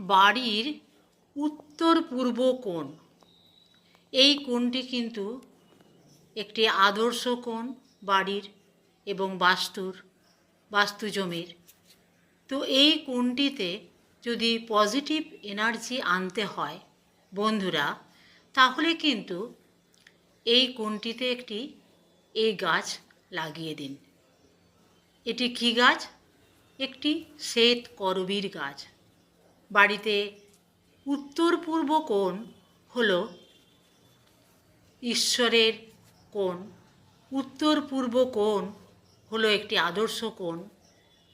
বাড়ির উত্তর পূর্ব কোণ, এই কোণটি কিন্তু একটি আদর্শ কোণ বাড়ির এবং বাস্তু জমির। তো এই কোণটিতে যদি পজিটিভ এনার্জি আনতে হয় বন্ধুরা, তাহলে কিন্তু এই কোণটিতে একটি এই গাছ লাগিয়ে দিন। এটি কী গাছ? একটি শ্বেত করবীর গাছ। বাড়িতে উত্তর পূর্ব কোণ হল ঈশ্বরের কোণ। উত্তর পূর্ব কোণ হলো একটি আদর্শ কোণ,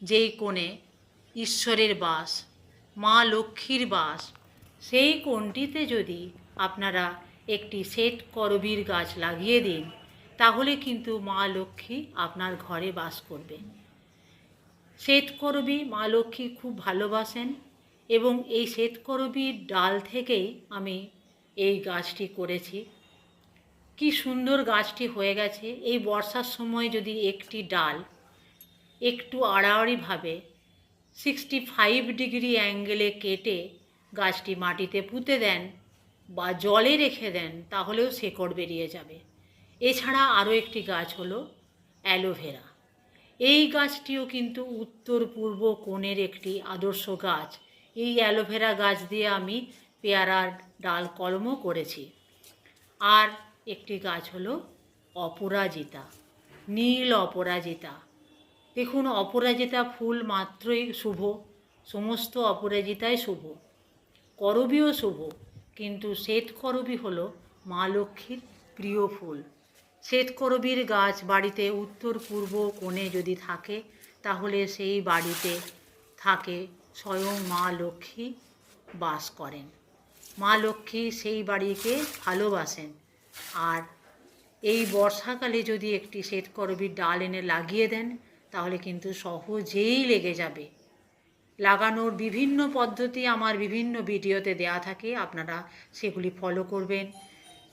যেই কোণে ঈশ্বরের বাস, মা লক্ষ্মীর বাস। সেই কোণটিতে যদি আপনারা একটি শ্বেত করবীর গাছ লাগিয়ে দিন, তাহলে কিন্তু মা লক্ষ্মী আপনার ঘরে বাস করবে। শ্বেতকরবী মা লক্ষ্মী খুব ভালোবাসেন এবং এই শ্বেতকরবীর ডাল থেকেই আমি এই গাছটি করেছি। কি সুন্দর গাছটি হয়ে গেছে। এই বর্ষার সময় যদি একটি ডাল একটু আড়াআড়িভাবে 65 ডিগ্রি অ্যাঙ্গেলে কেটে গাছটি মাটিতে পুঁতে দেন বা জলে রেখে দেন, তাহলেও শেকড় বেরিয়ে যাবে। এছাড়া আরও একটি গাছ হলো অ্যালোভেরা। এই গাছটিও কিন্তু উত্তর পূর্ব কোণের একটি আদর্শ গাছ। এই অ্যালোভেরা গাছ দিয়ে আমি পেয়ারার ডাল কলমও করেছি। আর একটি গাছ হলো অপরাজিতা, নীল অপরাজিতা। দেখুন, অপরাজিতা ফুল মাত্রই শুভ, সমস্ত অপরাজিতাই শুভ, করবীও শুভ, কিন্তু শ্বেতকরবী হলো মা লক্ষ্মীর প্রিয় ফুল। শ্বেতকরবীর গাছ বাড়িতে উত্তর পূর্ব কোণে যদি থাকে, তাহলে সেই বাড়িতে থাকে স্বয়ং মা লক্ষ্মী বাস করেন। মা লক্ষ্মী সেই বাড়িকে ভালোবাসেন। আর এই বর্ষাকালে যদি একটি শ্বেতকরবীর ডাল এনে লাগিয়ে দেন, তাহলে কিন্তু সহজেই লেগে যাবে। লাগানোর বিভিন্ন পদ্ধতি আমার বিভিন্ন ভিডিওতে দেয়া থাকে, আপনারা সেগুলি ফলো করবেন।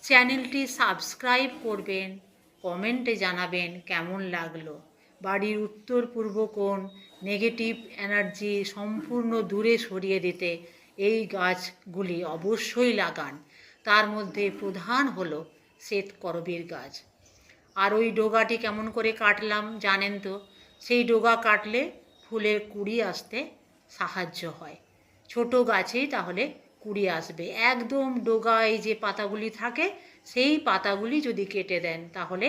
চ্যানেলটি সাবস্ক্রাইব করবেন, কমেন্টে জানাবেন কেমন লাগলো। বাড়ির উত্তর পূর্ব কোণ নেগেটিভ এনার্জি সম্পূর্ণ দূরে সরিয়ে দিতে এই গাছগুলি অবশ্যই লাগান। তার মধ্যে প্রধান হলো শ্বেতকরবীর গাছ। আর ওই ডোগাটি কেমন করে কাটলাম জানেন তো? সেই ডোগা কাটলে ফুলের কুঁড়ি আসতে সাহায্য হয়। ছোট গাছেই তাহলে কুঁড়ি আসবে। একদম ডোগায় যে পাতাগুলি থাকে, সেই পাতাগুলি যদি কেটে দেন, তাহলে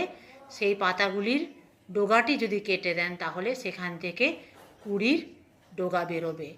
সেই পাতাগুলির ডোগাটি যদি কেটে দেন, তাহলে সেখান থেকে কুঁড়ির ডোগা বেরোবে।